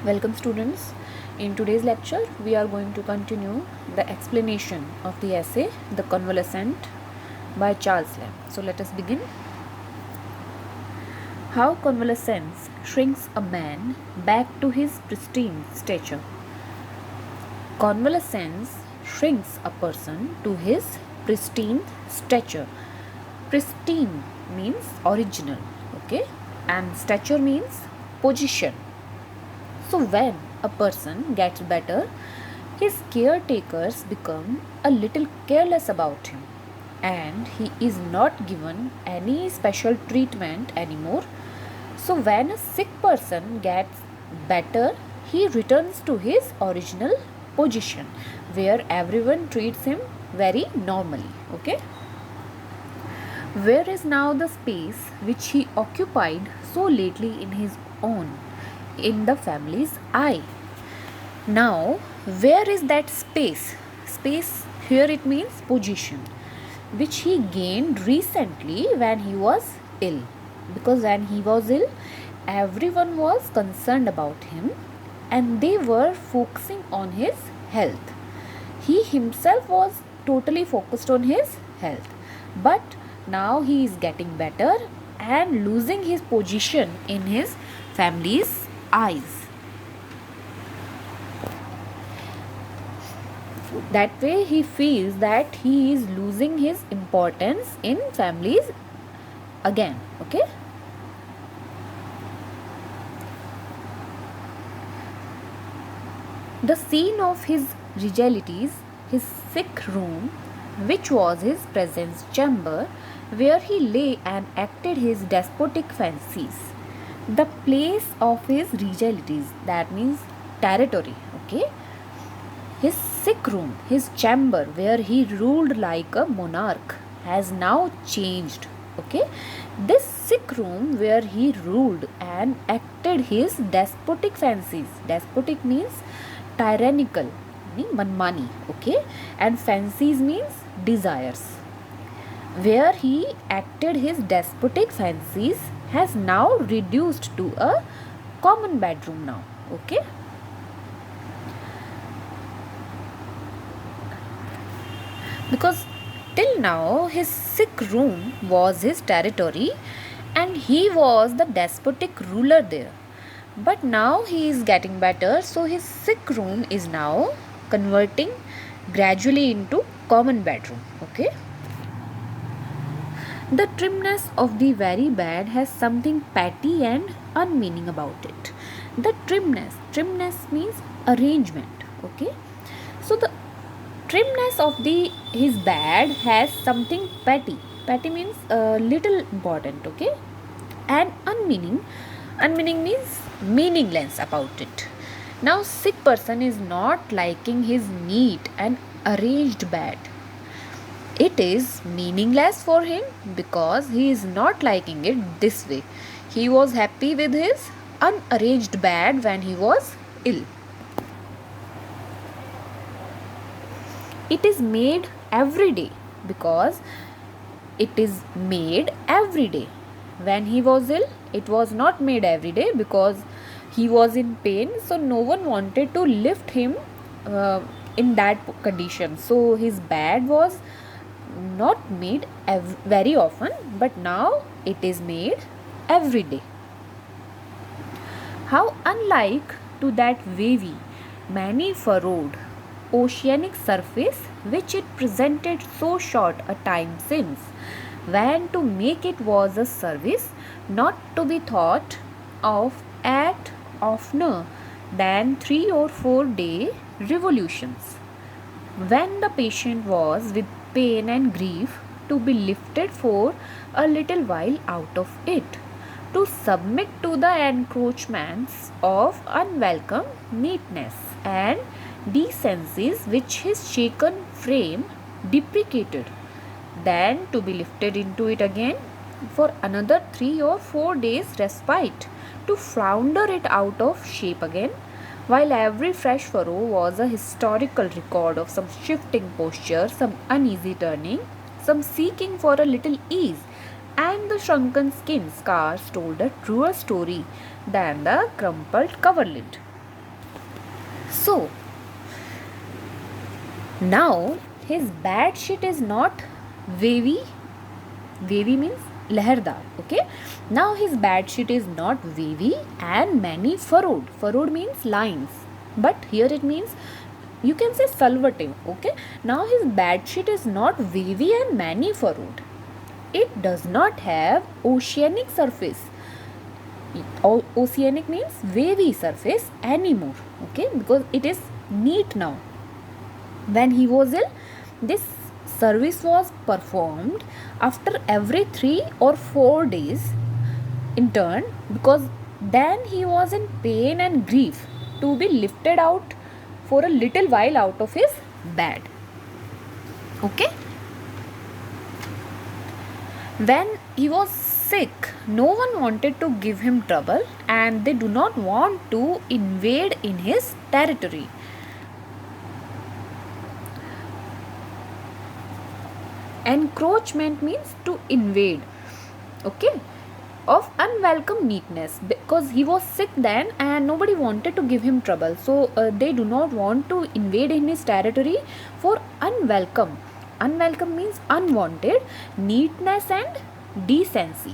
Welcome students. In today's lecture, we are going to continue the explanation of the essay The Convalescent by Charles Lamb. So let us begin. How convalescence shrinks a man back to his pristine stature. Convalescence shrinks a person to his pristine stature. Pristine means original, okay? And stature means position. So when a person gets better, his caretakers become a little careless about him and he is not given any special treatment anymore. So when a sick person gets better, he returns to his original position where everyone treats him very normally. Okay? Where is now the space which he occupied so lately in his own, in the family's eye? Now, where is that space? Space here it means position, which he gained recently when he was ill. Because when he was ill, everyone was concerned about him and they were focusing on his health. He himself was totally focused on his health. But now he is getting better and losing his position in his family's eyes. That way he feels that he is losing his importance in families again. Okay? The scene of his regalities, his sick room, which was his presence chamber, where he lay and acted his despotic fancies. The place of his regalities, that means territory, okay? His sick room, his chamber, where he ruled like a monarch, has now changed, okay? This sick room where he ruled and acted his despotic fancies. Despotic means tyrannical, manmani, okay? And fancies means desires. Where he acted his despotic fancies has now reduced to a common bedroom now, okay? Because till now his sick room was his territory and he was the despotic ruler there. But now he is getting better, so his sick room is now converting gradually into common bedroom, okay? The trimness of the very bed has something petty and unmeaning about it. The trimness means arrangement, okay? So the trimness of his bed has something petty. Petty means little important, okay? And unmeaning means meaningless about it. Now sick person is not liking his neat and arranged bed. It is meaningless for him because he is not liking it this way. He was happy with his unarranged bed when he was ill. It is made every day because it is made every day. When he was ill, it was not made every day because he was in pain, so no one wanted to lift him in that condition. So his bed was not made very often, but now it is made every day. How unlike to that wavy, many furrowed oceanic surface which it presented so short a time since, when to make it was a service not to be thought of at oftener than 3 or 4 day revolutions, when the patient was with pain and grief to be lifted for a little while out of it, to submit to the encroachments of unwelcome neatness and decencies which his shaken frame deprecated, then to be lifted into it again for another 3 or 4 days respite, to flounder it out of shape again, while every fresh furrow was a historical record of some shifting posture, some uneasy turning, some seeking for a little ease, and the shrunken skin scars told a truer story than the crumpled coverlid. So now his bed sheet is not wavy. Wavy means lehardar. Okay. Now his bed sheet is not wavy and many furrowed. Furrowed means lines, but here it means you can say salvative. Okay. Now his bed sheet is not wavy and many furrowed. It does not have oceanic surface. Oceanic means wavy surface anymore. Okay, because it is neat now. When he was ill, this service was performed after every 3 or 4 days in turn, because then he was in pain and grief to be lifted out for a little while out of his bed. Okay. When he was sick, no one wanted to give him trouble and they do not want to invade in his territory. Encroachment means to invade. Okay. Of unwelcome neatness, because he was sick then and nobody wanted to give him trouble, so they do not want to invade in his territory for unwelcome. Unwelcome means unwanted neatness and decency,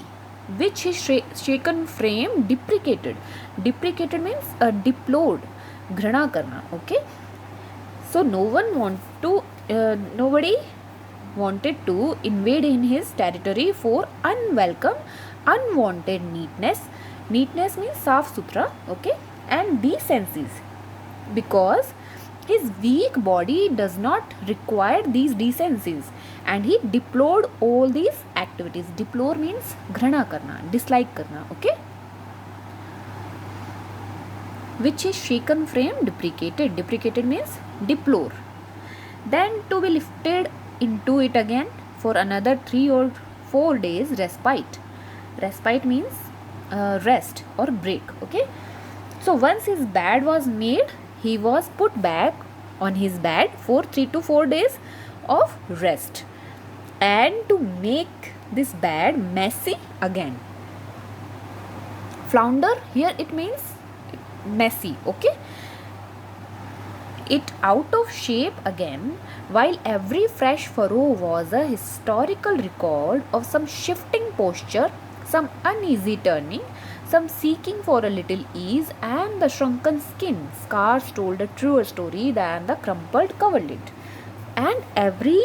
which his shaken frame deprecated. Deprecated means deplored, घृणा करना. Okay. So nobody wanted to invade in his territory for unwelcome, unwanted neatness. Neatness means साफ सुथरा. Okay. And decencies, because his weak body does not require these decencies and he deplored all these activities. Deplore means घृणा करना, dislike करना. Okay. Which his shaken frame deprecated. Deprecated means deplore. Then to be lifted into it again for another 3 or 4 days respite. Respite means rest or break. Okay. So once his bed was made, he was put back on his bed for 3 to 4 days of rest, and to make this bed messy again. Flounder, here it means messy. Okay. It out of shape again, while every fresh furrow was a historical record of some shifting posture, some uneasy turning, some seeking for a little ease, and the shrunken skin scars told a truer story than the crumpled coverlid. And every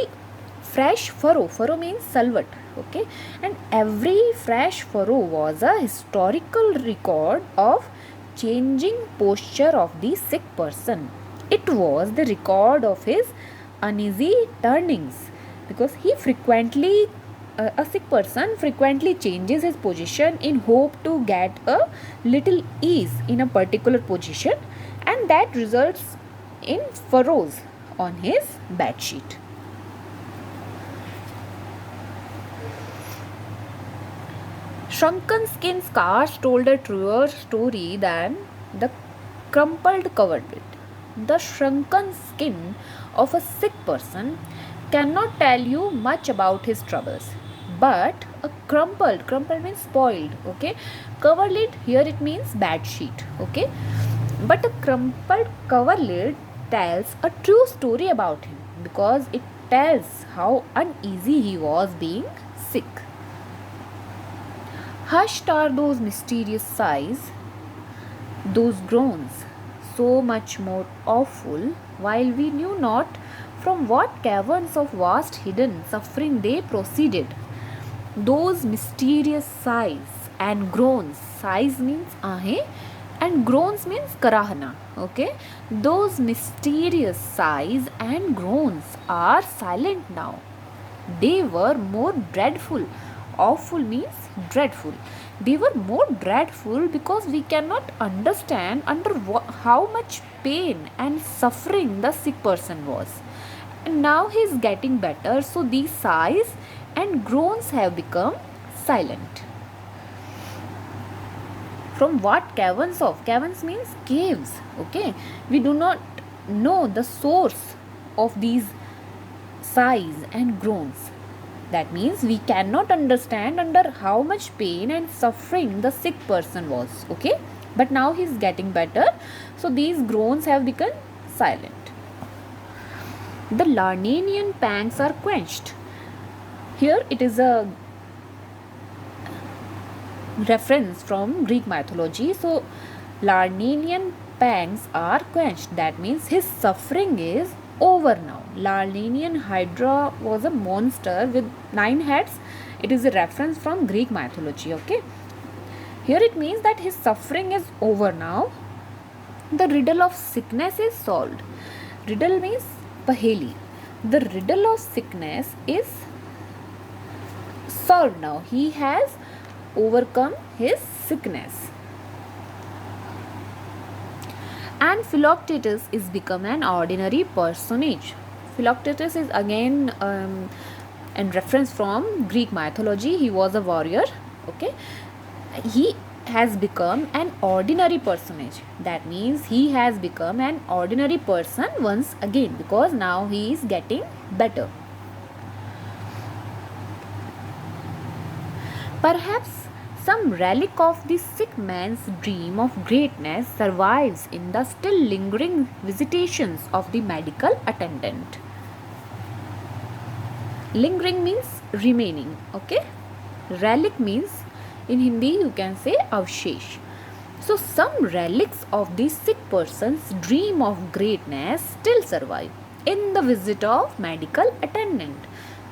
fresh furrow means salvat. Okay. And every fresh furrow was a historical record of changing posture of the sick person. It was the record of his uneasy turnings, because he frequently, a sick person frequently changes his position in hope to get a little ease in a particular position, and that results in furrows on his bed sheet. Shrunken skin scars told a truer story than the crumpled coverlid. The shrunken skin of a sick person cannot tell you much about his troubles, but a crumpled means spoiled. Okay. Coverlid, here it means bed sheet. Okay. But a crumpled coverlid tells a true story about him, because it tells how uneasy he was being sick. Hushed are those mysterious sighs, those groans, so much more awful, while we knew not from what caverns of vast hidden suffering they proceeded. Those mysterious sighs and groans. Sighs means ahe and groans means karahana. Okay. Those mysterious sighs and groans are silent now. They were more dreadful. Awful means dreadful. They were more dreadful because we cannot understand under how much pain and suffering the sick person was. And now he is getting better, so these sighs and groans have become silent. From what caverns of? Caverns means caves. Okay. We do not know the source of these sighs and groans. That means we cannot understand under how much pain and suffering the sick person was. Okay. But now he is getting better. So these groans have become silent. The Lernaean pangs are quenched. Here it is a reference from Greek mythology. So Lernaean pangs are quenched. That means his suffering is over now. Lernaean Hydra was a monster with 9 heads. It is a reference from Greek mythology. Okay. Here it means that his suffering is over now. The riddle of sickness is solved. Riddle means paheli. The riddle of sickness is solved now. He has overcome his sickness. And Philoctetes is become an ordinary personage. Philoctetes is again in reference from Greek mythology. He was a warrior. Okay. He has become an ordinary personage. That means he has become an ordinary person once again, because now he is getting better. Perhaps some relic of the sick man's dream of greatness survives in the still lingering visitations of the medical attendant. Lingering means remaining. Okay. Relic means in Hindi you can say avshesh. So some relics of the sick person's dream of greatness still survive in the visit of medical attendant.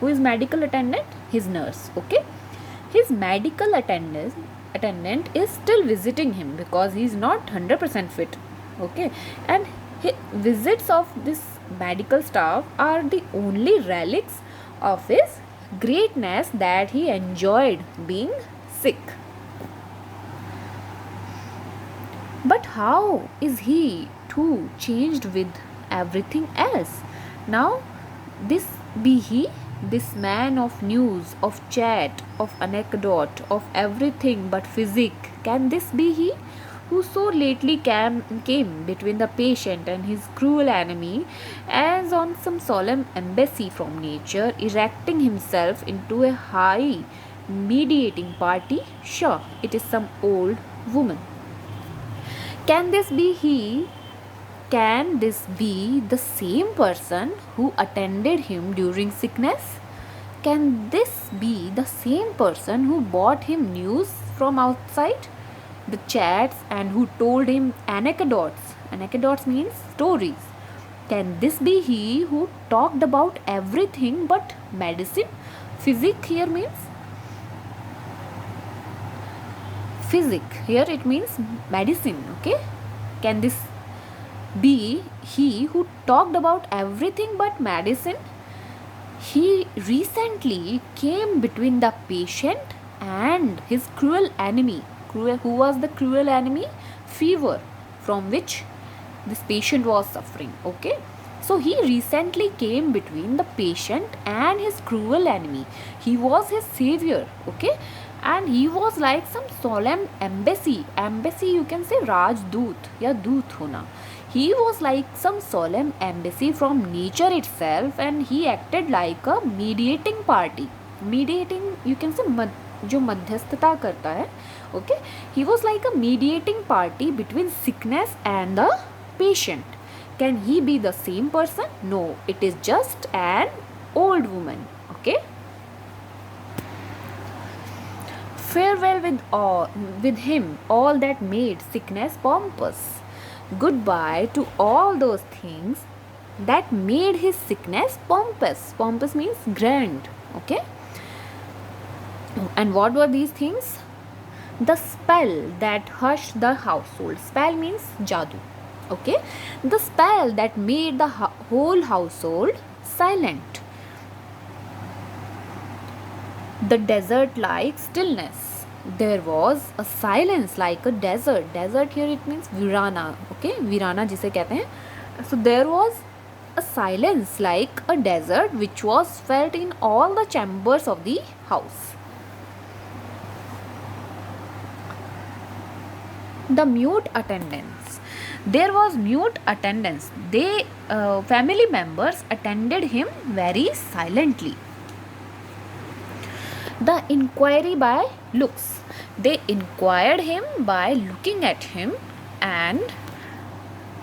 Who is medical attendant? His nurse. Okay. His medical attendant is still visiting him because he is not 100% fit. Okay. And visits of this medical staff are the only relics of his greatness that he enjoyed being sick. But how is he too changed with everything else? Now this be he, this man of news, of chat, of anecdote, of everything but physic. Can this be he who so lately came between the patient and his cruel enemy, as on some solemn embassy from nature, erecting himself into a high mediating party? Sure, it is some old woman. Can this be he? Can this be the same person who attended him during sickness? Can this be the same person who brought him news from outside the chats and who told him anecdotes? Anecdotes means stories. Can this be he who talked about everything but medicine? Physic here means physic. Here it means medicine. Okay. Can this be he who talked about everything but medicine? He recently came between the patient and his cruel enemy. Who was the cruel enemy? Fever, from which this patient was suffering. Okay. So he recently came between the patient and his cruel enemy. He was his savior. Okay. And he was like some solemn embassy. Embassy you can say Rajdoot ya Doot hona. He was like some solemn embassy from nature itself, and he acted like a mediating party. Mediating you can say जो मध्यस्थता करता है. Okay. He was like a mediating party between sickness and the patient. Can he be the same person? No, it is just an old woman. Okay. Farewell with him all that made sickness pompous. Goodbye to all those things that made his sickness pompous. Pompous means grand. Okay. And what were these things? The spell that hushed the household. Spell means jadoo. Okay. The spell that made the whole household silent. The desert-like stillness. There was a silence like a desert. Desert here it means virana. Okay. Virana जिसे कहते हैं. So there was a silence like a desert which was felt in all the chambers of the house. The mute attendants. There was mute attendance. They family members attended him very silently. The inquiry by looks. They inquired him by looking at him, and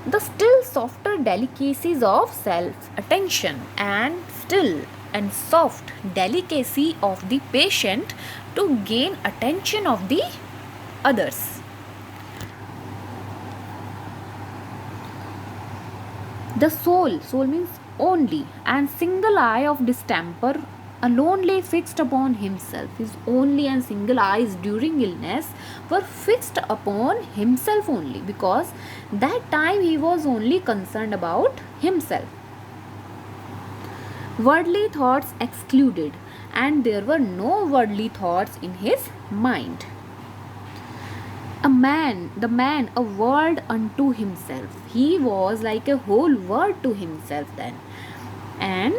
The still softer delicacies of self attention and still and soft delicacy of the patient to gain attention of the others. The soul means only, and single eye of distemper alonely fixed upon himself. His only and single eyes during illness were fixed upon himself only, because that time he was only concerned about himself. Worldly thoughts excluded, and there were no worldly thoughts in his mind. The man, a world unto himself. He was like a whole world to himself then. And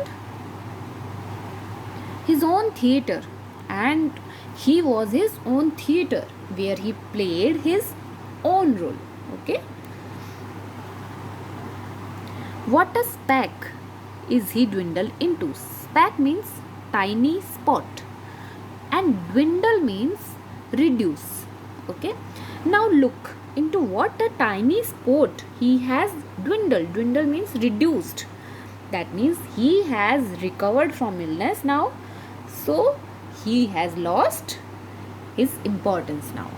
his own theatre, and he was his own theatre where he played his own role. Okay. What a speck is he dwindled into? Speck means tiny spot, and dwindle means reduce. Okay. Now look into what a tiny spot he has dwindled. Dwindle means reduced. That means he has recovered from illness now, so he has lost his importance now.